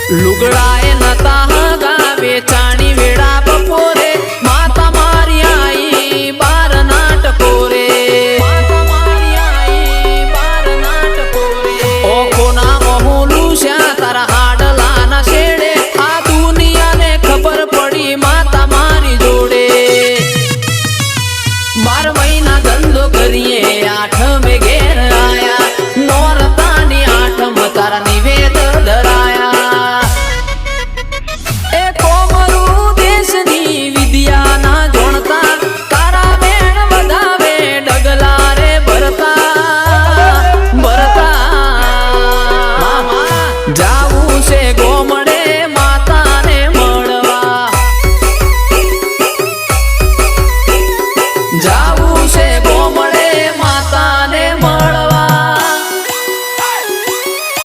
લુગડાએ નતા હગાવે ચાણી વેડા બપોરે માતા મારી આઈ બાર નાટકો રે માતા મારી આઈ બાર નાટકો રે ઓ કોના મોહલું શ્યા તારા હાડલાના શેડે આ દુનિયાને ખબર પડી માતા મારી જોડે 12 મહિના ધંધો કરીએ 8મે ઘેર આયા નોરતાની 8મ તારા નિવેદ ધરાયા જાવું છે ગોમડ